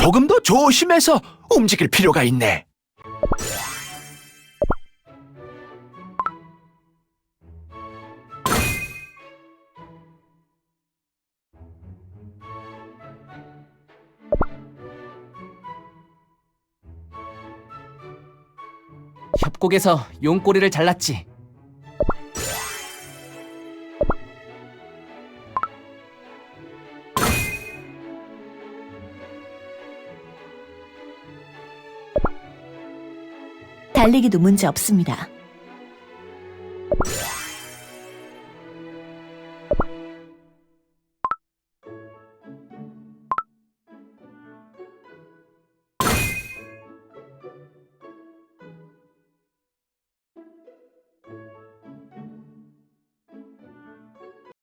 조금 더 조심해서 움직일 필요가 있네. 협곡에서 용꼬리를 잘랐지. 달리기도 문제 없습니다.